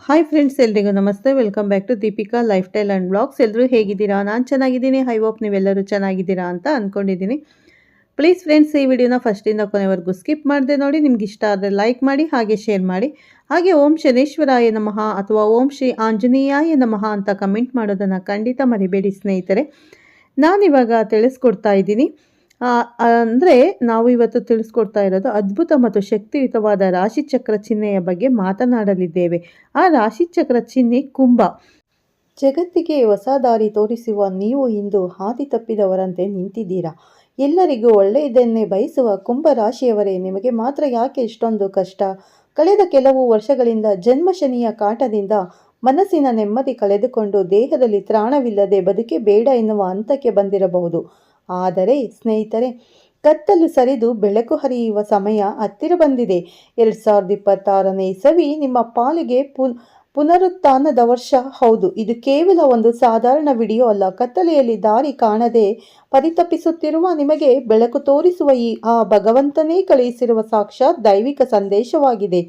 Hi friends, ಎಲ್ರಿಗೂ ನಮಸ್ತೆ. Welcome back to Deepika lifestyle and blogs. ಎಲ್ಲರೂ ಹೇಗಿದ್ದೀರಾ? ನಾನು ಚೆನ್ನಾಗಿದ್ದೀನಿ. ಐ ಹೋಪ್ ನೀವೆಲ್ಲರೂ ಚೆನ್ನಾಗಿದ್ದೀರಾ ಅಂತ ಅಂದ್ಕೊಂಡಿದ್ದೀನಿ. ಪ್ಲೀಸ್ ಫ್ರೆಂಡ್ಸ್, ಈ ವಿಡಿಯೋನ ಫಸ್ಟಿಂದ ಕೊನೆವರೆಗೂ ಸ್ಕಿಪ್ ಮಾಡದೆ ನೋಡಿ. ನಿಮ್ಗೆ ಇಷ್ಟ ಆದರೆ ಲೈಕ್ ಮಾಡಿ, ಹಾಗೆ ಶೇರ್ ಮಾಡಿ. ಹಾಗೆ ಓಂ ಶನೇಶ್ವರಾಯ ನಮಃ ಅಥವಾ ಓಂ ಶ್ರೀ ಆಂಜನೇಯಾಯ ನಮಃ ಅಂತ ಕಮೆಂಟ್ ಮಾಡೋದನ್ನು ಖಂಡಿತ ಮರಿಬೇಡಿ ಸ್ನೇಹಿತರೆ. ನಾನಿವಾಗ ತಿಳಿಸ್ಕೊಡ್ತಾ ಇದ್ದೀನಿ. ಅಂದರೆ ನಾವು ಇವತ್ತು ತಿಳಿಸ್ಕೊಡ್ತಾ ಇರೋದು ಅದ್ಭುತ ಮತ್ತು ಶಕ್ತಿಯುತವಾದ ರಾಶಿಚಕ್ರ ಚಿಹ್ನೆಯ ಬಗ್ಗೆ ಮಾತನಾಡಲಿದ್ದೇವೆ. ಆ ರಾಶಿಚಕ್ರ ಚಿಹ್ನೆ ಕುಂಭ. ಜಗತ್ತಿಗೆ ಹೊಸ ದಾರಿ ತೋರಿಸುವ ನೀವು ಇಂದು ಹಾದಿ ತಪ್ಪಿದವರಂತೆ ನಿಂತಿದ್ದೀರಾ. ಎಲ್ಲರಿಗೂ ಒಳ್ಳೆಯದನ್ನೇ ಬಯಸುವ ಕುಂಭ ರಾಶಿಯವರೇ, ನಿಮಗೆ ಮಾತ್ರ ಯಾಕೆ ಇಷ್ಟೊಂದು ಕಷ್ಟ? ಕಳೆದ ಕೆಲವು ವರ್ಷಗಳಿಂದ ಜನ್ಮಶನಿಯ ಕಾಟದಿಂದ ಮನಸ್ಸಿನ ನೆಮ್ಮದಿ ಕಳೆದುಕೊಂಡು ದೇಹದಲ್ಲಿ ತ್ರಾಣವಿಲ್ಲದೆ ಬದುಕೆ ಬೇಡ ಎನ್ನುವ ಹಂತಕ್ಕೆ ಬಂದಿರಬಹುದು. ಆದರೆ ಸ್ನೇಹಿತರೆ, ಕತ್ತಲು ಸರಿದು ಬೆಳಕು ಹರಿಯುವ ಸಮಯ ಹತ್ತಿರ ಬಂದಿದೆ. 2026ನೇ ಇಸವಿ ನಿಮ್ಮ ಪಾಲಿಗೆ ಪುನರುತ್ಥಾನದ ವರ್ಷ. ಹೌದು, ಇದು ಕೇವಲ ಒಂದು ಸಾಧಾರಣ ವಿಡಿಯೋ ಅಲ್ಲ. ಕತ್ತಲೆಯಲ್ಲಿ ದಾರಿ ಕಾಣದೆ ಪರಿತಪಿಸುತ್ತಿರುವ ನಿಮಗೆ ಬೆಳಕು ತೋರಿಸುವ ಆ ಭಗವಂತನೇ ಕಳುಹಿಸಿರುವ ಸಾಕ್ಷಾತ್ ದೈವಿಕ ಸಂದೇಶವಾಗಿದೆ.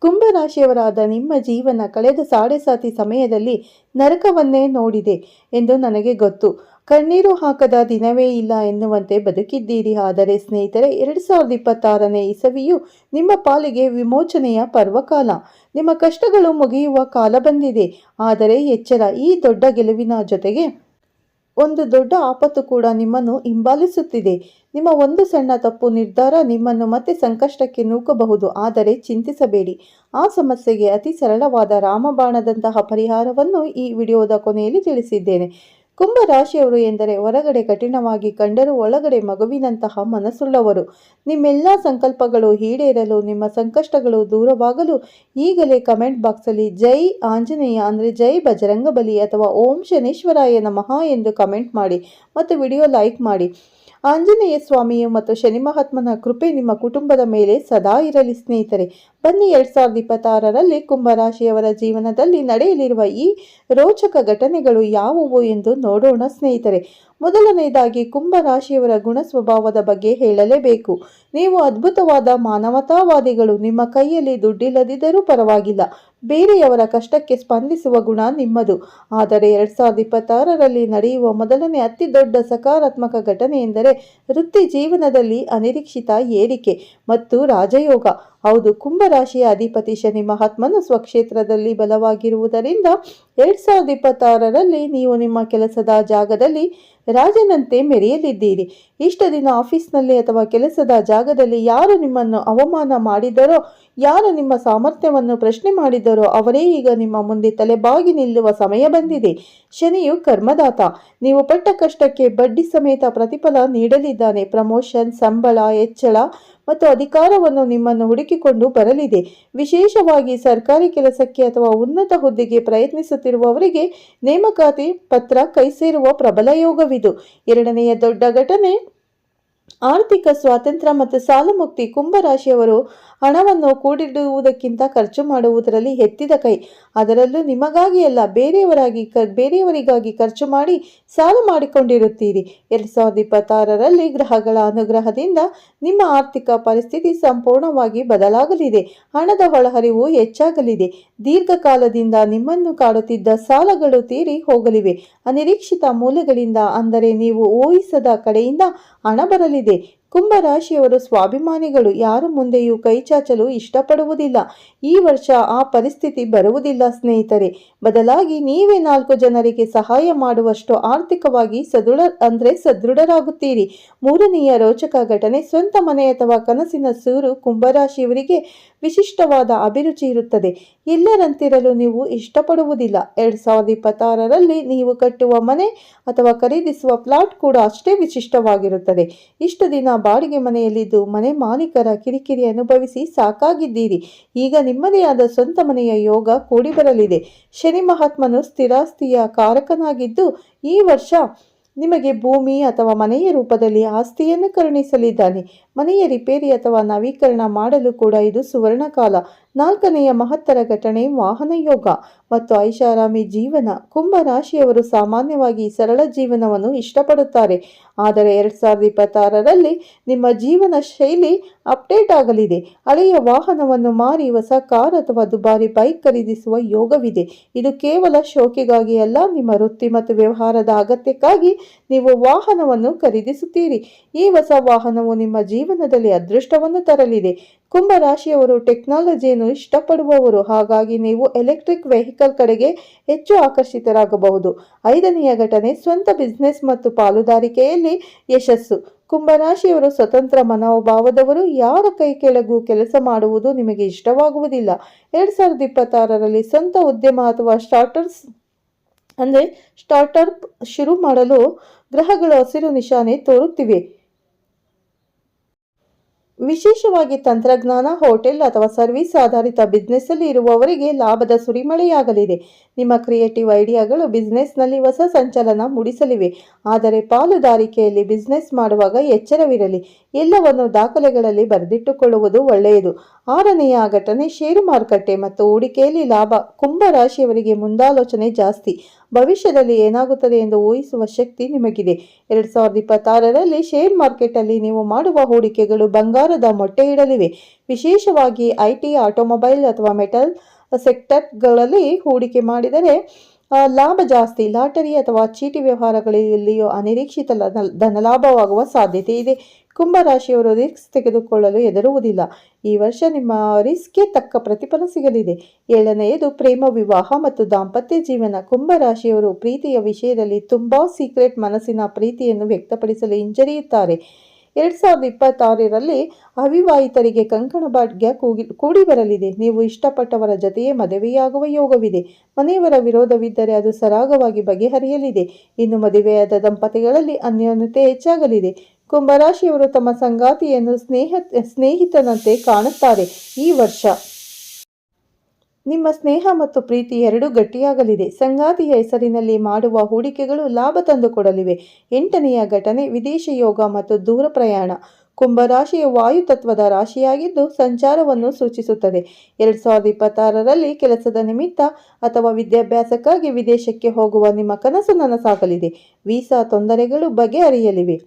ಕುಂಭರಾಶಿಯವರಾದ ನಿಮ್ಮ ಜೀವನ ಕಳೆದ ಸಾತಿ ಸಮಯದಲ್ಲಿ ನರಕವನ್ನೇ ನೋಡಿದೆ ಎಂದು ನನಗೆ ಗೊತ್ತು. ಕಣ್ಣೀರು ಹಾಕದ ದಿನವೇ ಇಲ್ಲ ಎನ್ನುವಂತೆ ಬದುಕಿದ್ದೀರಿ. ಆದರೆ ಸ್ನೇಹಿತರೆ, 2026ನೇ ಇಸವಿಯು ನಿಮ್ಮ ಪಾಲಿಗೆ ವಿಮೋಚನೆಯ ಪರ್ವಕಾಲ. ನಿಮ್ಮ ಕಷ್ಟಗಳು ಮುಗಿಯುವ ಕಾಲ ಬಂದಿದೆ. ಆದರೆ ಎಚ್ಚರ, ಈ ದೊಡ್ಡ ಗೆಲುವಿನ ಜೊತೆಗೆ ಒಂದು ದೊಡ್ಡ ಆಪತ್ತು ಕೂಡ ನಿಮ್ಮನ್ನು ಹಿಂಬಾಲಿಸುತ್ತಿದೆ. ನಿಮ್ಮ ಒಂದು ಸಣ್ಣ ತಪ್ಪು ನಿರ್ಧಾರ ನಿಮ್ಮನ್ನು ಮತ್ತೆ ಸಂಕಷ್ಟಕ್ಕೆ ನೂಕಬಹುದು. ಆದರೆ ಚಿಂತಿಸಬೇಡಿ, ಆ ಸಮಸ್ಯೆಗೆ ಅತಿ ಸರಳವಾದ ರಾಮಬಾಣದಂತಹ ಪರಿಹಾರವನ್ನು ಈ ವಿಡಿಯೋದ ಕೊನೆಯಲ್ಲಿ ತಿಳಿಸಿದ್ದೇನೆ. ಕುಂಭ ರಾಶಿಯವರು ಎಂದರೆ ಹೊರಗಡೆ ಕಠಿಣವಾಗಿ ಕಂಡರೂ ಒಳಗಡೆ ಮಗುವಿನಂತಹ ಮನಸ್ಸುಳ್ಳವರು. ನಿಮ್ಮೆಲ್ಲ ಸಂಕಲ್ಪಗಳು ಈಡೇರಲು, ನಿಮ್ಮ ಸಂಕಷ್ಟಗಳು ದೂರವಾಗಲು ಈಗಲೇ ಕಮೆಂಟ್ ಬಾಕ್ಸಲ್ಲಿ ಜೈ ಆಂಜನೇಯ ಅಂದರೆ ಜೈ ಬಜರಂಗಬಲಿ ಅಥವಾ ಓಂ ಶನೇಶ್ವರಾಯ ನಮಃ ಎಂದು ಕಮೆಂಟ್ ಮಾಡಿ ಮತ್ತು ವಿಡಿಯೋ ಲೈಕ್ ಮಾಡಿ. ಆಂಜನೇಯ ಸ್ವಾಮಿಯು ಮತ್ತು ಶನಿ ಮಹಾತ್ಮನ ಕೃಪೆ ನಿಮ್ಮ ಕುಟುಂಬದ ಮೇಲೆ ಸದಾ ಇರಲಿ. ಸ್ನೇಹಿತರೆ, ಬನ್ನಿ 2026ರಲ್ಲಿ ಕುಂಭರಾಶಿಯವರ ಜೀವನದಲ್ಲಿ ನಡೆಯಲಿರುವ ಈ ರೋಚಕ ಘಟನೆಗಳು ಯಾವುವು ಎಂದು ನೋಡೋಣ ಸ್ನೇಹಿತರೆ. ಮೊದಲನೆಯದಾಗಿ ಕುಂಭರಾಶಿಯವರ ಗುಣ ಸ್ವಭಾವದ ಬಗ್ಗೆ ಹೇಳಲೇಬೇಕು. ನೀವು ಅದ್ಭುತವಾದ ಮಾನವತಾವಾದಿಗಳು. ನಿಮ್ಮ ಕೈಯಲ್ಲಿ ದುಡ್ಡಿಲ್ಲದಿದ್ದರೂ ಪರವಾಗಿಲ್ಲ, ಬೇರೆಯವರ ಕಷ್ಟಕ್ಕೆ ಸ್ಪಂದಿಸುವ ಗುಣ ನಿಮ್ಮದು. ಆದರೆ 2026ರಲ್ಲಿ ನಡೆಯುವ ಮೊದಲನೇ ಅತಿ ದೊಡ್ಡ ಸಕಾರಾತ್ಮಕ ಘಟನೆ ಎಂದರೆ ವೃತ್ತಿ ಜೀವನದಲ್ಲಿ ಅನಿರೀಕ್ಷಿತ ಏರಿಕೆ ಮತ್ತು ರಾಜಯೋಗ. ಹೌದು, ಕುಂಭರಾಶಿಯ ಅಧಿಪತಿ ಶನಿ ಮಹಾತ್ಮನು ಸ್ವಕ್ಷೇತ್ರದಲ್ಲಿ ಬಲವಾಗಿರುವುದರಿಂದ 2026ರಲ್ಲಿ ನೀವು ನಿಮ್ಮ ಕೆಲಸದ ಜಾಗದಲ್ಲಿ ರಾಜನಂತೆ ಮೆರೆಯಲಿದ್ದೀರಿ. ಇಷ್ಟ ದಿನ ಆಫೀಸ್ನಲ್ಲಿ ಅಥವಾ ಕೆಲಸದ ಜಾಗದಲ್ಲಿ ಯಾರು ನಿಮ್ಮನ್ನು ಅವಮಾನ ಮಾಡಿದರೋ, ಯಾರು ನಿಮ್ಮ ಸಾಮರ್ಥ್ಯವನ್ನು ಪ್ರಶ್ನೆ ಮಾಡಿದರೋ ಅವರೇ ಈಗ ನಿಮ್ಮ ಮುಂದೆ ತಲೆಬಾಗಿ ನಿಲ್ಲುವ ಸಮಯ ಬಂದಿದೆ. ಶನಿಯು ಕರ್ಮದಾತ. ನೀವು ಪಟ್ಟ ಕಷ್ಟಕ್ಕೆ ಬಡ್ಡಿ ಸಮೇತ ಪ್ರತಿಫಲ ನೀಡಲಿದ್ದಾನೆ. ಪ್ರಮೋಷನ್, ಸಂಬಳ, ಹೆಚ್ಚಳ ಮತ್ತು ಅಧಿಕಾರವನ್ನು ನಿಮ್ಮನ್ನು ಹುಡುಕಿಕೊಂಡು ಬರಲಿದೆ. ವಿಶೇಷವಾಗಿ ಸರ್ಕಾರಿ ಕೆಲಸಕ್ಕೆ ಅಥವಾ ಉನ್ನತ ಹುದ್ದೆಗೆ ಪ್ರಯತ್ನಿಸುತ್ತಿರುವವರಿಗೆ ನೇಮಕಾತಿ ಪತ್ರ ಕೈ ಸೇರುವ ಪ್ರಬಲ ಯೋಗವಿದು. ಎರಡನೆಯ ದೊಡ್ಡ ಘಟನೆ ಆರ್ಥಿಕ ಸ್ವಾತಂತ್ರ್ಯ ಮತ್ತು ಸಾಲ ಮುಕ್ತಿ. ಕುಂಭರಾಶಿಯವರು ಹಣವನ್ನು ಕೂಡಿಡುವುದಕ್ಕಿಂತ ಖರ್ಚು ಮಾಡುವುದರಲ್ಲಿ ಎತ್ತಿದ ಕೈ. ಅದರಲ್ಲೂ ನಿಮಗಾಗಿ ಅಲ್ಲ, ಬೇರೆಯವರಿಗಾಗಿ ಖರ್ಚು ಮಾಡಿ ಸಾಲ ಮಾಡಿಕೊಂಡಿರುತ್ತೀರಿ. 2026ರಲ್ಲಿ ಗ್ರಹಗಳ ಅನುಗ್ರಹದಿಂದ ನಿಮ್ಮ ಆರ್ಥಿಕ ಪರಿಸ್ಥಿತಿ ಸಂಪೂರ್ಣವಾಗಿ ಬದಲಾಗಲಿದೆ. ಹಣದ ಒಳಹರಿವು ಹೆಚ್ಚಾಗಲಿದೆ. ದೀರ್ಘಕಾಲದಿಂದ ನಿಮ್ಮನ್ನು ಕಾಡುತ್ತಿದ್ದ ಸಾಲಗಳು ತೀರಿ ಹೋಗಲಿವೆ. ಅನಿರೀಕ್ಷಿತ ಮೂಲಗಳಿಂದ, ಅಂದರೆ ನೀವು ಊಹಿಸದ ಕಡೆಯಿಂದ ಹಣ ಬರಲಿದೆ. ಕುಂಭರಾಶಿಯವರು ಸ್ವಾಭಿಮಾನಿಗಳು. ಯಾರು ಮುಂದೆಯೂ ಕೈ ಚಾಚಲು ಇಷ್ಟಪಡುವುದಿಲ್ಲ. ಈ ವರ್ಷ ಆ ಪರಿಸ್ಥಿತಿ ಬರುವುದಿಲ್ಲ ಸ್ನೇಹಿತರೆ. ಬದಲಾಗಿ ನೀವೇ 4 ಜನರಿಗೆ ಸಹಾಯ ಮಾಡುವಷ್ಟು ಆರ್ಥಿಕವಾಗಿ ಸದೃಢರಾಗುತ್ತೀರಿ. ಮೂರನೆಯ ರೋಚಕ ಘಟನೆ ಸ್ವಂತ ಮನೆ ಅಥವಾ ಕನಸಿನ ಸೂರು. ಕುಂಭರಾಶಿಯವರಿಗೆ ವಿಶಿಷ್ಟವಾದ ಅಭಿರುಚಿ ಇರುತ್ತದೆ. ಎಲ್ಲರಂತಿರಲು ನೀವು ಇಷ್ಟಪಡುವುದಿಲ್ಲ. 2026ರಲ್ಲಿ ನೀವು ಕಟ್ಟುವ ಮನೆ ಅಥವಾ ಖರೀದಿಸುವ ಫ್ಲಾಟ್ ಕೂಡ ಅಷ್ಟೇ ವಿಶಿಷ್ಟವಾಗಿರುತ್ತದೆ. ಇಷ್ಟು ದಿನ ಬಾಡಿಗೆ ಮನೆಯಲ್ಲಿದ್ದು ಮನೆ ಮಾಲೀಕರ ಕಿರಿಕಿರಿ ಅನುಭವಿಸಿ ಸಾಕಾಗಿದ್ದೀರಿ. ಈಗ ನಿಮ್ಮದೇ ಆದ ಸ್ವಂತ ಮನೆಯ ಯೋಗ ಕೂಡಿ ಬರಲಿದೆ. ಶನಿ ಮಹಾತ್ಮನು ಸ್ಥಿರಾಸ್ತಿಯ ಕಾರಕನಾಗಿದ್ದು ಈ ವರ್ಷ ನಿಮಗೆ ಭೂಮಿ ಅಥವಾ ಮನೆಯ ರೂಪದಲ್ಲಿ ಆಸ್ತಿಯನ್ನು ಕರುಣಿಸಲಿದ್ದಾನೆ. ಮನೆಯ ರಿಪೇರಿ ಅಥವಾ ನವೀಕರಣ ಮಾಡಲು ಕೂಡ ಇದು ಸುವರ್ಣ ಕಾಲ. ನಾಲ್ಕನೆಯ ಮಹತ್ತರ ಘಟನೆ ವಾಹನ ಯೋಗ ಮತ್ತು ಐಷಾರಾಮಿ ಜೀವನ. ಕುಂಭ ರಾಶಿಯವರು ಸಾಮಾನ್ಯವಾಗಿ ಸರಳ ಜೀವನವನ್ನು ಇಷ್ಟಪಡುತ್ತಾರೆ. ಆದರೆ 2026ರಲ್ಲಿ ನಿಮ್ಮ ಜೀವನ ಶೈಲಿ ಅಪ್ಡೇಟ್ ಆಗಲಿದೆ. ಹಳೆಯ ವಾಹನವನ್ನು ಮಾರಿ ಹೊಸ ಕಾರ್ ಅಥವಾ ದುಬಾರಿ ಬೈಕ್ ಖರೀದಿಸುವ ಯೋಗವಿದೆ. ಇದು ಕೇವಲ ಶೋಕಿಗಾಗಿ ಅಲ್ಲ, ನಿಮ್ಮ ವೃತ್ತಿ ಮತ್ತು ವ್ಯವಹಾರದ ಅಗತ್ಯಕ್ಕಾಗಿ ನೀವು ವಾಹನವನ್ನು ಖರೀದಿಸುತ್ತೀರಿ. ಈ ಹೊಸ ವಾಹನವು ನಿಮ್ಮ ಜೀವನದಲ್ಲಿ ಅದೃಷ್ಟವನ್ನು ತರಲಿದೆ. ಕುಂಭ ರಾಶಿಯವರು ಟೆಕ್ನಾಲಜಿಯನ್ನು ಇಷ್ಟಪಡುವವರು, ಹಾಗಾಗಿ ನೀವು ಎಲೆಕ್ಟ್ರಿಕ್ ವೆಹಿಕಲ್ ಕಡೆಗೆ ಹೆಚ್ಚು ಆಕರ್ಷಿತರಾಗಬಹುದು. ಐದನೆಯ ಘಟನೆ ಸ್ವಂತ ಬಿಸಿನೆಸ್ ಮತ್ತು ಪಾಲುದಾರಿಕೆಯಲ್ಲಿ ಯಶಸ್ಸು. ಕುಂಭರಾಶಿಯವರು ಸ್ವತಂತ್ರ ಮನೋಭಾವದವರು. ಯಾರ ಕೈ ಕೆಳಗೂ ಕೆಲಸ ಮಾಡುವುದು ನಿಮಗೆ ಇಷ್ಟವಾಗುವುದಿಲ್ಲ. 2026ರಲ್ಲಿ ಸ್ವಂತ ಉದ್ಯಮ ಅಥವಾ ಸ್ಟಾರ್ಟಪ್ ಶುರು ಮಾಡಲು ಗ್ರಹಗಳು ಹಸಿರು ನಿಶಾನೆ ತೋರುತ್ತಿವೆ. ವಿಶೇಷವಾಗಿ ತಂತ್ರಜ್ಞಾನ, ಹೋಟೆಲ್ ಅಥವಾ ಸರ್ವಿಸ್ ಆಧಾರಿತ ಬಿಸ್ನೆಸ್ನಲ್ಲಿ ಇರುವವರಿಗೆ ಲಾಭದ ಸುರಿಮಳೆಯಾಗಲಿದೆ. ನಿಮ್ಮ ಕ್ರಿಯೇಟಿವ್ ಐಡಿಯಾಗಳು ಬಿಸ್ನೆಸ್ನಲ್ಲಿ ಹೊಸ ಸಂಚಲನ ಮೂಡಿಸಲಿವೆ. ಆದರೆ ಪಾಲುದಾರಿಕೆಯಲ್ಲಿ ಬಿಸ್ನೆಸ್ ಮಾಡುವಾಗ ಎಚ್ಚರವಿರಲಿ. ಎಲ್ಲವನ್ನು ದಾಖಲೆಗಳಲ್ಲಿ ಬರೆದಿಟ್ಟುಕೊಳ್ಳುವುದು ಒಳ್ಳೆಯದು. ಆರನೆಯ ಘಟನೆ ಷೇರು ಮಾರುಕಟ್ಟೆ ಮತ್ತು ಹೂಡಿಕೆಯಲ್ಲಿ ಲಾಭ. ಕುಂಭ ರಾಶಿಯವರಿಗೆ ಮುಂದಾಲೋಚನೆ ಜಾಸ್ತಿ. ಭವಿಷ್ಯದಲ್ಲಿ ಏನಾಗುತ್ತದೆ ಎಂದು ಊಹಿಸುವ ಶಕ್ತಿ ನಿಮಗಿದೆ. 2026ರಲ್ಲಿ ಶೇರ್ ಮಾರ್ಕೆಟಲ್ಲಿ ನೀವು ಮಾಡುವ ಹೂಡಿಕೆಗಳು ಬಂಗಾರದ ಮೊಟ್ಟೆ ಇಡಲಿವೆ. ವಿಶೇಷವಾಗಿ ಐಟಿ, ಆಟೋಮೊಬೈಲ್ ಅಥವಾ ಮೆಟಲ್ ಸೆಕ್ಟರ್ಗಳಲ್ಲಿ ಹೂಡಿಕೆ ಮಾಡಿದರೆ ಲಾಭ ಜಾಸ್ತಿ. ಲಾಟರಿ ಅಥವಾ ಚೀಟಿ ವ್ಯವಹಾರಗಳಲ್ಲಿಯೂ ಅನಿರೀಕ್ಷಿತ ಧನಲಾಭವಾಗುವ ಸಾಧ್ಯತೆ ಇದೆ. ಕುಂಭ ರಾಶಿಯವರು ರಿಸ್ಕ್ ತೆಗೆದುಕೊಳ್ಳಲು ಹೆದರುವುದಿಲ್ಲ. ಈ ವರ್ಷ ನಿಮ್ಮ ರಿಸ್ಕ್ಗೆ ತಕ್ಕ ಪ್ರತಿಫಲ ಸಿಗಲಿದೆ. ಏಳನೆಯದು ಪ್ರೇಮ, ವಿವಾಹ ಮತ್ತು ದಾಂಪತ್ಯ ಜೀವನ. ಕುಂಭ ರಾಶಿಯವರು ಪ್ರೀತಿಯ ವಿಷಯದಲ್ಲಿ ತುಂಬಾ ಸೀಕ್ರೆಟ್ ಮನಸ್ಸಿನ ಪ್ರೀತಿಯನ್ನು ವ್ಯಕ್ತಪಡಿಸಲು ಹಿಂಜರಿಯುತ್ತಾರೆ. 2026ರಲ್ಲಿ ಅವಿವಾಹಿತರಿಗೆ ಕಂಕಣ ಭಾಗ್ಯ ಕೂಡಿ ಬರಲಿದೆ. ನೀವು ಇಷ್ಟಪಟ್ಟವರ ಜೊತೆಯೇ ಮದುವೆಯಾಗುವ ಯೋಗವಿದೆ. ಮನೆಯವರ ವಿರೋಧವಿದ್ದರೆ ಅದು ಸರಾಗವಾಗಿ ಬಗೆಹರಿಯಲಿದೆ. ಇನ್ನು ಮದುವೆಯಾದ ದಂಪತಿಗಳಲ್ಲಿ ಅನ್ಯೋನ್ಯತೆ ಹೆಚ್ಚಾಗಲಿದೆ. ಕುಂಭರಾಶಿಯವರು ತಮ್ಮ ಸಂಗಾತಿಯನ್ನು ಸ್ನೇಹಿತನಂತೆ ಕಾಣುತ್ತಾರೆ. ಈ ವರ್ಷ ನಿಮ್ಮ ಸ್ನೇಹ ಮತ್ತು ಪ್ರೀತಿ ಎರಡೂ ಗಟ್ಟಿಯಾಗಲಿದೆ. ಸಂಗಾತಿಯ ಹೆಸರಿನಲ್ಲಿ ಮಾಡುವ ಹೂಡಿಕೆಗಳು ಲಾಭ ತಂದುಕೊಡಲಿವೆ. ಎಂಟನೆಯ ಘಟನೆ ವಿದೇಶ ಯೋಗ ಮತ್ತು ದೂರ ಪ್ರಯಾಣ. ಕುಂಭರಾಶಿಯ ವಾಯುತತ್ವದ ರಾಶಿಯಾಗಿದ್ದು ಸಂಚಾರವನ್ನು ಸೂಚಿಸುತ್ತದೆ. 2026ರಲ್ಲಿ ಕೆಲಸದ ನಿಮಿತ್ತ ಅಥವಾ ವಿದ್ಯಾಭ್ಯಾಸಕ್ಕಾಗಿ ವಿದೇಶಕ್ಕೆ ಹೋಗುವ ನಿಮ್ಮ ಕನಸು ನನಸಾಗಲಿದೆ. ವೀಸಾ ತೊಂದರೆಗಳು ಬಗೆಹರಿಯಲಿವೆ.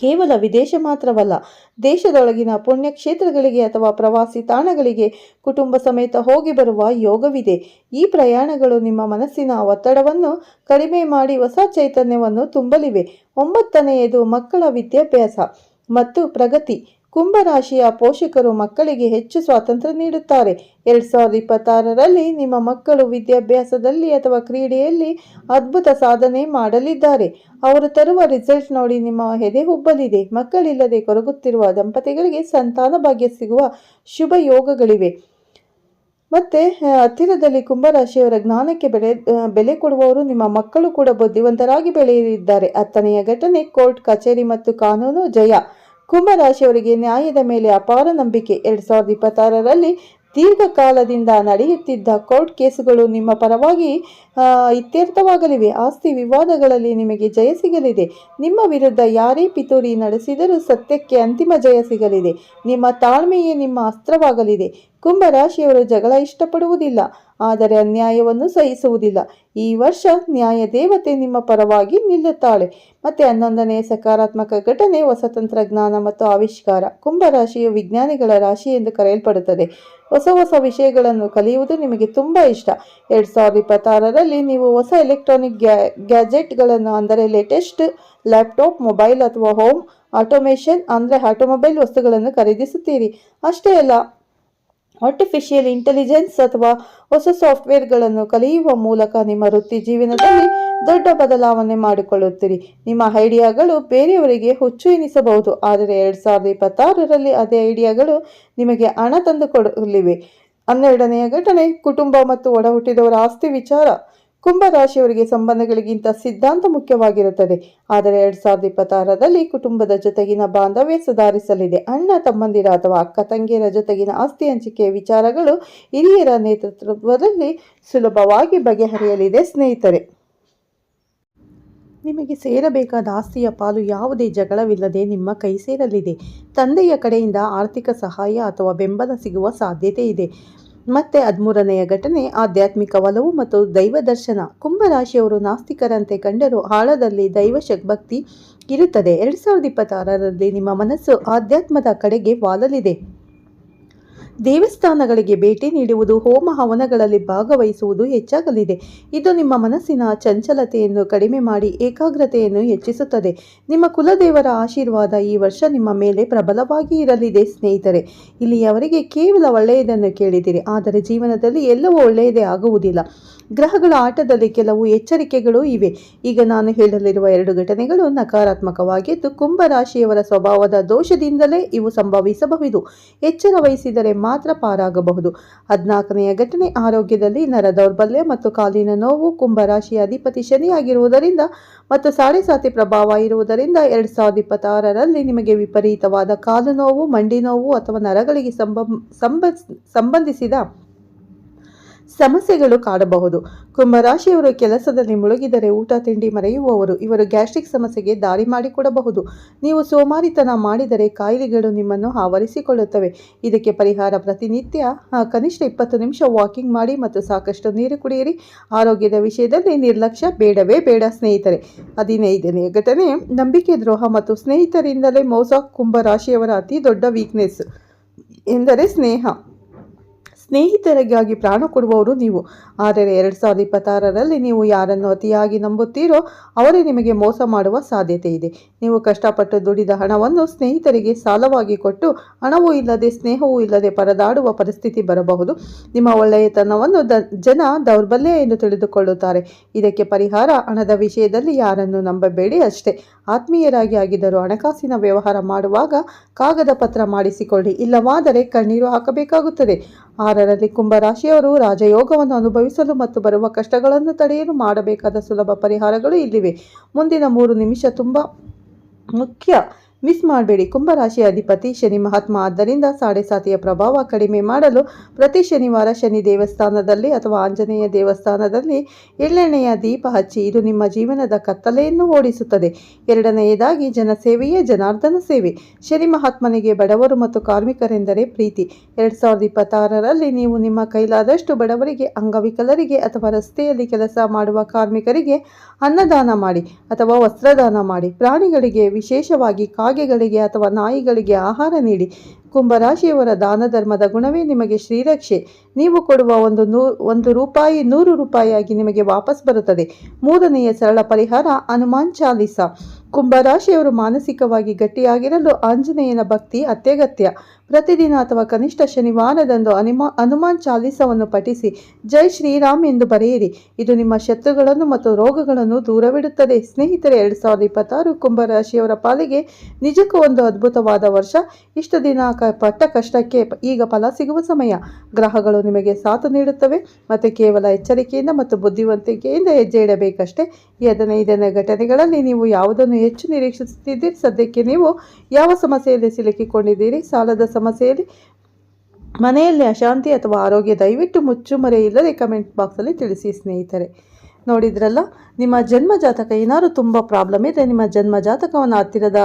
ಕೇವಲ ವಿದೇಶ ಮಾತ್ರವಲ್ಲ, ದೇಶದೊಳಗಿನ ಪುಣ್ಯಕ್ಷೇತ್ರಗಳಿಗೆ ಅಥವಾ ಪ್ರವಾಸಿ ತಾಣಗಳಿಗೆ ಕುಟುಂಬ ಸಮೇತ ಹೋಗಿ ಬರುವ ಯೋಗವಿದೆ. ಈ ಪ್ರಯಾಣಗಳು ನಿಮ್ಮ ಮನಸ್ಸಿನ ಒತ್ತಡವನ್ನು ಕಡಿಮೆ ಮಾಡಿ ಹೊಸ ಚೈತನ್ಯವನ್ನು ತುಂಬಲಿವೆ. ಒಂಬತ್ತನೆಯದು ಮಕ್ಕಳ ವಿದ್ಯಾಭ್ಯಾಸ ಮತ್ತು ಪ್ರಗತಿ. ಕುಂಭರಾಶಿಯ ಪೋಷಕರು ಮಕ್ಕಳಿಗೆ ಹೆಚ್ಚು ಸ್ವಾತಂತ್ರ್ಯ ನೀಡುತ್ತಾರೆ. 2026ರಲ್ಲಿ ನಿಮ್ಮ ಮಕ್ಕಳು ವಿದ್ಯಾಭ್ಯಾಸದಲ್ಲಿ ಅಥವಾ ಕ್ರೀಡೆಯಲ್ಲಿ ಅದ್ಭುತ ಸಾಧನೆ ಮಾಡಲಿದ್ದಾರೆ. ಅವರು ತರುವ ರಿಸಲ್ಟ್ ನೋಡಿ ನಿಮ್ಮ ಎದೆ ಉಬ್ಬಲಿದೆ. ಮಕ್ಕಳಿಲ್ಲದೆ ಕೊರಗುತ್ತಿರುವ ದಂಪತಿಗಳಿಗೆ ಸಂತಾನ ಭಾಗ್ಯ ಸಿಗುವ ಶುಭ ಯೋಗಗಳಿವೆ. ಮತ್ತೆ ಹತ್ತಿರದಲ್ಲಿ ಕುಂಭರಾಶಿಯವರ ಜ್ಞಾನಕ್ಕೆ ಬೆಲೆ ಕೊಡುವವರು ನಿಮ್ಮ ಮಕ್ಕಳು ಕೂಡ ಬುದ್ಧಿವಂತರಾಗಿ ಬೆಳೆಯಲಿದ್ದಾರೆ. 10ನೆಯ ಘಟನೆ ಕೋರ್ಟ್ ಕಚೇರಿ ಮತ್ತು ಕಾನೂನು ಜಯ. ಕುಂಭರಾಶಿಯವರಿಗೆ ನ್ಯಾಯದ ಮೇಲೆ ಅಪಾರ ನಂಬಿಕೆ. 2026ರಲ್ಲಿ ದೀರ್ಘಕಾಲದಿಂದ ನಡೆಯುತ್ತಿದ್ದ ಕೋರ್ಟ್ ಕೇಸುಗಳು ನಿಮ್ಮ ಪರವಾಗಿ ಇತ್ಯರ್ಥವಾಗಲಿವೆ. ಆಸ್ತಿ ವಿವಾದಗಳಲ್ಲಿ ನಿಮಗೆ ಜಯ ಸಿಗಲಿದೆ. ನಿಮ್ಮ ವಿರುದ್ಧ ಯಾರೇ ಪಿತೂರಿ ನಡೆಸಿದರೂ ಸತ್ಯಕ್ಕೆ ಅಂತಿಮ ಜಯ ಸಿಗಲಿದೆ. ನಿಮ್ಮ ತಾಳ್ಮೆಯೇ ನಿಮ್ಮ ಅಸ್ತ್ರವಾಗಲಿದೆ. ಕುಂಭರಾಶಿಯವರು ಜಗಳ ಇಷ್ಟಪಡುವುದಿಲ್ಲ, ಆದರೆ ಅನ್ಯಾಯವನ್ನು ಸಹಿಸುವುದಿಲ್ಲ. ಈ ವರ್ಷ ನ್ಯಾಯ ದೇವತೆ ನಿಮ್ಮ ಪರವಾಗಿ ನಿಲ್ಲುತ್ತಾಳೆ. ಮತ್ತೆ 11ನೇ ಸಕಾರಾತ್ಮಕ ಘಟನೆ ಹೊಸ ತಂತ್ರಜ್ಞಾನ ಮತ್ತು ಆವಿಷ್ಕಾರ. ಕುಂಭರಾಶಿಯು ವಿಜ್ಞಾನಿಗಳ ರಾಶಿ ಎಂದು ಕರೆಯಲ್ಪಡುತ್ತದೆ. ಹೊಸ ವಿಷಯಗಳನ್ನು ಕಲಿಯುವುದು ನಿಮಗೆ ತುಂಬ ಇಷ್ಟ. 2026ರಲ್ಲಿ ನೀವು ಹೊಸ ಎಲೆಕ್ಟ್ರಾನಿಕ್ ಗ್ಯಾಜೆಟ್ಗಳನ್ನು ಅಂದರೆ ಲೇಟೆಸ್ಟ್ ಲ್ಯಾಪ್ಟಾಪ್, ಮೊಬೈಲ್ ಅಥವಾ ಹೋಮ್ ಆಟೋಮೇಷನ್ ಅಂದರೆ ಆಟೋಮೊಬೈಲ್ ವಸ್ತುಗಳನ್ನು ಖರೀದಿಸುತ್ತೀರಿ. ಅಷ್ಟೇ ಅಲ್ಲ, ಆರ್ಟಿಫಿಷಿಯಲ್ ಇಂಟೆಲಿಜೆನ್ಸ್ ಅಥವಾ ಹೊಸ ಸಾಫ್ಟ್ವೇರ್ಗಳನ್ನು ಕಲಿಯುವ ಮೂಲಕ ನಿಮ್ಮ ವೃತ್ತಿ ಜೀವನದಲ್ಲಿ ದೊಡ್ಡ ಬದಲಾವಣೆ ಮಾಡಿಕೊಳ್ಳುತ್ತೀರಿ. ನಿಮ್ಮ ಐಡಿಯಾಗಳು ಬೇರೆಯವರಿಗೆ ಹುಚ್ಚು ಎನಿಸಬಹುದು, ಆದರೆ 2026ರಲ್ಲಿ ಅದೇ ಐಡಿಯಾಗಳು ನಿಮಗೆ ಹಣ ತಂದುಕೊಡಲಿವೆ. 12ನೆಯ ಘಟನೆ ಕುಟುಂಬ ಮತ್ತು ಒಡ ಹುಟ್ಟಿದವರ ಆಸ್ತಿ ವಿಚಾರ. ಕುಂಭರಾಶಿಯವರಿಗೆ ಸಂಬಂಧಗಳಿಗಿಂತ ಸಿದ್ಧಾಂತ ಮುಖ್ಯವಾಗಿರುತ್ತದೆ. ಆದರೆ 2026ರಲ್ಲಿ ಕುಟುಂಬದ ಜೊತೆಗಿನ ಬಾಂಧವ್ಯ ಸುಧಾರಿಸಲಿದೆ. ಅಣ್ಣ ತಮ್ಮಂದಿರ ಅಥವಾ ಅಕ್ಕ ತಂಗಿಯರ ಜೊತೆಗಿನ ಆಸ್ತಿ ಹಂಚಿಕೆಯ ವಿಚಾರಗಳು ಹಿರಿಯರ ನೇತೃತ್ವದಲ್ಲಿ ಸುಲಭವಾಗಿ ಬಗೆಹರಿಯಲಿದೆ. ಸ್ನೇಹಿತರೆ, ನಿಮಗೆ ಸೇರಬೇಕಾದ ಆಸ್ತಿಯ ಪಾಲು ಯಾವುದೇ ಜಗಳವಿಲ್ಲದೆ ನಿಮ್ಮ ಕೈ ಸೇರಲಿದೆ. ತಂದೆಯ ಕಡೆಯಿಂದ ಆರ್ಥಿಕ ಸಹಾಯ ಅಥವಾ ಬೆಂಬಲ ಸಿಗುವ ಸಾಧ್ಯತೆ ಇದೆ. ಮತ್ತೆ 13ನೆಯ ಘಟನೆ ಆಧ್ಯಾತ್ಮಿಕ ಒಲವು ಮತ್ತು ದೈವ ದರ್ಶನ. ಕುಂಭರಾಶಿಯವರು ನಾಸ್ತಿಕರಂತೆ ಕಂಡರೂ ಆಳದಲ್ಲಿ ದೈವ ಭಕ್ತಿ ಇರುತ್ತದೆ. 2026ರಲ್ಲಿ ನಿಮ್ಮ ಮನಸ್ಸು ಆಧ್ಯಾತ್ಮದ ಕಡೆಗೆ ವಾಲಲಿದೆ. ದೇವಸ್ಥಾನಗಳಿಗೆ ಭೇಟಿ ನೀಡುವುದು, ಹೋಮ ಹವನಗಳಲ್ಲಿ ಭಾಗವಹಿಸುವುದು ಹೆಚ್ಚಾಗಲಿದೆ. ಇದು ನಿಮ್ಮ ಮನಸ್ಸಿನ ಚಂಚಲತೆಯನ್ನು ಕಡಿಮೆ ಮಾಡಿ ಏಕಾಗ್ರತೆಯನ್ನು ಹೆಚ್ಚಿಸುತ್ತದೆ. ನಿಮ್ಮ ಕುಲದೇವರ ಆಶೀರ್ವಾದ ಈ ವರ್ಷ ನಿಮ್ಮ ಮೇಲೆ ಪ್ರಬಲವಾಗಿ ಇರಲಿದೆ. ಸ್ನೇಹಿತರೆ, ಇಲ್ಲಿಯವರೆಗೆ ಕೇವಲ ಒಳ್ಳೆಯದನ್ನು ಕೇಳಿದಿರಿ, ಆದರೆ ಜೀವನದಲ್ಲಿ ಎಲ್ಲವೂ ಒಳ್ಳೆಯದೇ ಆಗುವುದಿಲ್ಲ. ಗ್ರಹಗಳ ಆಟದಲ್ಲಿ ಕೆಲವು ಎಚ್ಚರಿಕೆಗಳು ಇವೆ. ಈಗ ನಾನು ಹೇಳಲಿರುವ 2 ಘಟನೆಗಳು ನಕಾರಾತ್ಮಕವಾಗಿದ್ದು ಕುಂಭರಾಶಿಯವರ ಸ್ವಭಾವದ ದೋಷದಿಂದಲೇ ಇವು ಸಂಭವಿಸಬಹುದು. ಎಚ್ಚರ ವಹಿಸಿದರೆ ಮಾತ್ರ ಪಾರಾಗಬಹುದು. 14ನೆಯ ಘಟನೆ ಆರೋಗ್ಯದಲ್ಲಿ ನರ ದೌರ್ಬಲ್ಯ ಮತ್ತು ಕಾಲಿನ ನೋವು. ಕುಂಭರಾಶಿಯ ಅಧಿಪತಿ ಶನಿಯಾಗಿರುವುದರಿಂದ ಮತ್ತು 7.5 ಪ್ರಭಾವ ಇರುವುದರಿಂದ 2026ರಲ್ಲಿ ನಿಮಗೆ ವಿಪರೀತವಾದ ಕಾಲು ನೋವು, ಮಂಡಿ ನೋವು ಅಥವಾ ನರಗಳಿಗೆ ಸಂಬಂಧಿಸಿದ ಸಮಸ್ಯೆಗಳು ಕಾಡಬಹುದು. ಕುಂಭರಾಶಿಯವರು ಕೆಲಸದಲ್ಲಿ ಮುಳುಗಿದರೆ ಊಟ ತಿಂಡಿ ಮರೆಯುವವರು. ಇವರು ಗ್ಯಾಸ್ಟ್ರಿಕ್ ಸಮಸ್ಯೆಗೆ ದಾರಿ ಮಾಡಿಕೊಡಬಹುದು. ನೀವು ಸೋಮಾರಿತನ ಮಾಡಿದರೆ ಕಾಯಿಲೆಗಳು ನಿಮ್ಮನ್ನು ಆವರಿಸಿಕೊಳ್ಳುತ್ತವೆ. ಇದಕ್ಕೆ ಪರಿಹಾರ ಪ್ರತಿನಿತ್ಯ ಕನಿಷ್ಠ 20 ನಿಮಿಷ ವಾಕಿಂಗ್ ಮಾಡಿ ಮತ್ತು ಸಾಕಷ್ಟು ನೀರು ಕುಡಿಯಿರಿ. ಆರೋಗ್ಯದ ವಿಷಯದಲ್ಲಿ ನಿರ್ಲಕ್ಷ್ಯ ಬೇಡವೇ ಬೇಡ. ಸ್ನೇಹಿತರೆ, 15ನೇ ಘಟನೆ ನಂಬಿಕೆ ದ್ರೋಹ ಮತ್ತು ಸ್ನೇಹಿತರಿಂದಲೇ ಮೋಸ. ಕುಂಭರಾಶಿಯವರ ಅತಿ ದೊಡ್ಡ ವೀಕ್ನೆಸ್ ಎಂದರೆ ಸ್ನೇಹಿತರಿಗಾಗಿ ಪ್ರಾಣ ಕೊಡುವವರು ನೀವು. ಆದರೆ 2026ರಲ್ಲಿ ನೀವು ಯಾರನ್ನು ಅತಿಯಾಗಿ ನಂಬುತ್ತೀರೋ ಅವರೇ ನಿಮಗೆ ಮೋಸ ಮಾಡುವ ಸಾಧ್ಯತೆ ಇದೆ. ನೀವು ಕಷ್ಟಪಟ್ಟು ದುಡಿದ ಹಣವನ್ನು ಸ್ನೇಹಿತರಿಗೆ ಸಾಲವಾಗಿ ಕೊಟ್ಟು ಹಣವೂ ಇಲ್ಲದೆ ಸ್ನೇಹವೂ ಇಲ್ಲದೆ ಪರದಾಡುವ ಪರಿಸ್ಥಿತಿ ಬರಬಹುದು. ನಿಮ್ಮ ಒಳ್ಳೆಯತನವನ್ನು ಜನ ದೌರ್ಬಲ್ಯ ಎಂದು ತಿಳಿದುಕೊಳ್ಳುತ್ತಾರೆ. ಇದಕ್ಕೆ ಪರಿಹಾರ ಹಣದ ವಿಷಯದಲ್ಲಿ ಯಾರನ್ನು ನಂಬಬೇಡಿ ಅಷ್ಟೇ. ಆತ್ಮೀಯರಾಗಿ ಆಗಿದ್ದರೂ ಹಣಕಾಸಿನ ವ್ಯವಹಾರ ಮಾಡುವಾಗ ಕಾಗದ ಪತ್ರ ಮಾಡಿಸಿಕೊಳ್ಳಿ, ಇಲ್ಲವಾದರೆ ಕಣ್ಣೀರು ಹಾಕಬೇಕಾಗುತ್ತದೆ. 6ರಲ್ಲಿ ಕುಂಭರಾಶಿಯವರು ರಾಜಯೋಗವನ್ನು ಅನುಭವಿಸಲು ಮತ್ತು ಬರುವ ಕಷ್ಟಗಳನ್ನು ತಡೆಯಲು ಮಾಡಬೇಕಾದ ಸುಲಭ ಪರಿಹಾರಗಳು ಇಲ್ಲಿವೆ. ಮುಂದಿನ 3 ನಿಮಿಷ ತುಂಬ ಮುಖ್ಯ, ಮಿಸ್ ಮಾಡಬೇಡಿ. ಕುಂಭರಾಶಿಯ ಅಧಿಪತಿ ಶನಿ ಮಹಾತ್ಮ, ಆದ್ದರಿಂದ 7.5 ಪ್ರಭಾವ ಕಡಿಮೆ ಮಾಡಲು ಪ್ರತಿ ಶನಿವಾರ ಶನಿ ದೇವಸ್ಥಾನದಲ್ಲಿ ಅಥವಾ ಆಂಜನೇಯ ದೇವಸ್ಥಾನದಲ್ಲಿ ಎಳ್ಳೆಣ್ಣೆಯ ದೀಪ ಹಚ್ಚಿ. ಇದು ನಿಮ್ಮ ಜೀವನದ ಕತ್ತಲೆಯನ್ನು ಓಡಿಸುತ್ತದೆ. 2ನೇದಾಗಿ ಜನಸೇವೆಯೇ ಜನಾರ್ದನ ಸೇವೆ. ಶನಿ ಮಹಾತ್ಮನಿಗೆ ಬಡವರು ಮತ್ತು ಕಾರ್ಮಿಕರೆಂದರೆ ಪ್ರೀತಿ. 2026ರಲ್ಲಿ ನೀವು ನಿಮ್ಮ ಕೈಲಾದಷ್ಟು ಬಡವರಿಗೆ, ಅಂಗವಿಕಲರಿಗೆ ಅಥವಾ ರಸ್ತೆಯಲ್ಲಿ ಕೆಲಸ ಮಾಡುವ ಕಾರ್ಮಿಕರಿಗೆ ಅನ್ನದಾನ ಮಾಡಿ ಅಥವಾ ವಸ್ತ್ರದಾನ ಮಾಡಿ. ಪ್ರಾಣಿಗಳಿಗೆ, ವಿಶೇಷವಾಗಿ ಕಾಗೆಗಳಿಗೆ ಅಥವಾ ನಾಯಿಗಳಿಗೆ ಆಹಾರ ನೀಡಿ. ಕುಂಭರಾಶಿಯವರ ದಾನ ಧರ್ಮದ ಗುಣವೇ ನಿಮಗೆ ಶ್ರೀರಕ್ಷೆ. ನೀವು ಕೊಡುವ ಒಂದು ರೂಪಾಯಿ 100 ರೂಪಾಯಿಯಾಗಿ ನಿಮಗೆ ವಾಪಸ್ ಬರುತ್ತದೆ. 3ನೆಯ ಸರಳ ಪರಿಹಾರ ಹನುಮಾನ್ ಚಾಲೀಸ. ಕುಂಭರಾಶಿಯವರು ಮಾನಸಿಕವಾಗಿ ಗಟ್ಟಿಯಾಗಿರಲು ಆಂಜನೇಯನ ಭಕ್ತಿ ಅತ್ಯಗತ್ಯ. ಪ್ರತಿದಿನ ಅಥವಾ ಕನಿಷ್ಠ ಶನಿವಾರದಂದು ಹನುಮಾನ್ ಚಾಲೀಸವನ್ನು ಪಠಿಸಿ ಜೈ ಶ್ರೀರಾಮ್ ಎಂದು ಬರೆಯಿರಿ. ಇದು ನಿಮ್ಮ ಶತ್ರುಗಳನ್ನು ಮತ್ತು ರೋಗಗಳನ್ನು ದೂರವಿಡುತ್ತದೆ. ಸ್ನೇಹಿತರೆ, 2026 ಕುಂಭರಾಶಿಯವರ ಪಾಲಿಗೆ ನಿಜಕ್ಕೂ ಒಂದು ಅದ್ಭುತವಾದ ವರ್ಷ. ಇಷ್ಟು ದಿನ ಪಟ್ಟ ಕಷ್ಟಕ್ಕೆ ಈಗ ಫಲ ಸಿಗುವ ಸಮಯ. ಗ್ರಹಗಳು ನಿಮಗೆ ಸಾಥ್ ನೀಡುತ್ತವೆ ಮತ್ತು ಕೇವಲ ಎಚ್ಚರಿಕೆಯಿಂದ ಮತ್ತು ಬುದ್ಧಿವಂತಿಕೆಯಿಂದ ಹೆಜ್ಜೆ ಇಡಬೇಕಷ್ಟೇ. ಈ 15ನೇ ಘಟನೆಗಳಲ್ಲಿ ನೀವು ಯಾವುದನ್ನು ಹೆಚ್ಚು ನಿರೀಕ್ಷಿಸುತ್ತಿದ್ದೀರಿ? ಸದ್ಯಕ್ಕೆ ನೀವು ಯಾವ ಸಮಸ್ಯೆಯಲ್ಲಿ ಸಿಲುಕಿಕೊಂಡಿದ್ದೀರಿ? ಸಾಲದ ಸಮಸ್ಯೆಯಲ್ಲಿ, ಮನೆಯಲ್ಲಿ ಅಶಾಂತಿ ಅಥವಾ ಆರೋಗ್ಯ? ದಯವಿಟ್ಟು ಮುಚ್ಚುಮರೆ ಇಲ್ಲದೆ ಕಮೆಂಟ್ ಬಾಕ್ಸಲ್ಲಿ ತಿಳಿಸಿ. ಸ್ನೇಹಿತರೆ, ನೋಡಿದ್ರಲ್ಲ, ನಿಮ್ಮ ಜನ್ಮ ಜಾತಕ ಏನಾದರೂ ತುಂಬ ಪ್ರಾಬ್ಲಮ್ ಇದೆ, ನಿಮ್ಮ ಜನ್ಮ ಜಾತಕವನ್ನು ಹತ್ತಿರದ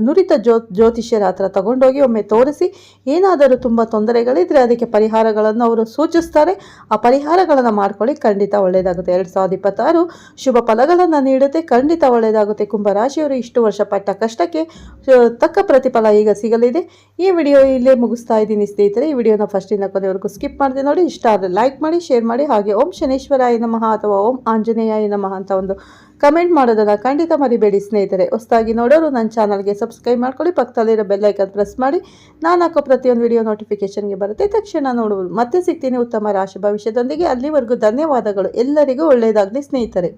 ನುರಿತ ಜ್ಯೋತಿಷ್ಯರ ಹತ್ರ ತಗೊಂಡೋಗಿ ಒಮ್ಮೆ ತೋರಿಸಿ. ಏನಾದರೂ ತುಂಬ ತೊಂದರೆಗಳಿದ್ರೆ ಅದಕ್ಕೆ ಪರಿಹಾರಗಳನ್ನು ಅವರು ಸೂಚಿಸ್ತಾರೆ. ಆ ಪರಿಹಾರಗಳನ್ನು ಮಾಡ್ಕೊಳ್ಳಿ, ಖಂಡಿತ ಒಳ್ಳೆಯದಾಗುತ್ತೆ. 2026 ಶುಭ ಫಲಗಳನ್ನು ನೀಡುತ್ತೆ, ಖಂಡಿತ ಒಳ್ಳೆಯದಾಗುತ್ತೆ. ಕುಂಭರಾಶಿಯವರು ಇಷ್ಟು ವರ್ಷ ಪಟ್ಟ ಕಷ್ಟಕ್ಕೆ ತಕ್ಕ ಪ್ರತಿಫಲ ಈಗ ಸಿಗಲಿದೆ. ಈ ವಿಡಿಯೋ ಇಲ್ಲೇ ಮುಗಿಸ್ತಾ ಇದ್ದೀನಿ ಸ್ನೇಹಿತರೆ. ಈ ವಿಡಿಯೋನ ಫಸ್ಟಿಂದ ಕೊನೆವರೆಗೂ ಸ್ಕಿಪ್ ಮಾಡಿದೆ ನೋಡಿ. ಇಷ್ಟ ಆದರೆ ಲೈಕ್ ಮಾಡಿ, ಶೇರ್ ಮಾಡಿ. ಹಾಗೆ ಓಂ ಶನೇಶ್ವರಾಯ ನಮಃ ಅಥವಾ ಓಂ ಆಂಜನೇಯಾಯ ನಮಃ ಅಂತ ಒಂದು ಕಮೆಂಟ್ ಮಾಡೋದನ್ನು ಖಂಡಿತ ಮರಿಬೇಡಿ ಸ್ನೇಹಿತರೆ. ಹೊಸದಾಗಿ ನೋಡೋರು ನನ್ನ ಚಾನಲ್ಗೆ ಸಬ್ಸ್ಕ್ರೈಬ್ ಮಾಡ್ಕೊಳ್ಳಿ, ಪಕ್ಕದಲ್ಲಿರೋ ಬೆಲ್ ಐಕನ್ ಪ್ರೆಸ್ ಮಾಡಿ. ನಾನು ಹಾಕೋ ಪ್ರತಿಯೊಂದು ವಿಡಿಯೋ ನೋಟಿಫಿಕೇಶನ್ಗೆ ಬರುತ್ತೆ, ತಕ್ಷಣ ನೋಡುವುದು. ಮತ್ತೆ ಸಿಗ್ತೀನಿ ಉತ್ತಮ ರಾಶಿ ಭವಿಷ್ಯದೊಂದಿಗೆ. ಅಲ್ಲಿವರೆಗೂ ಧನ್ಯವಾದಗಳು. ಎಲ್ಲರಿಗೂ ಒಳ್ಳೆಯದಾಗಲಿ ಸ್ನೇಹಿತರೆ.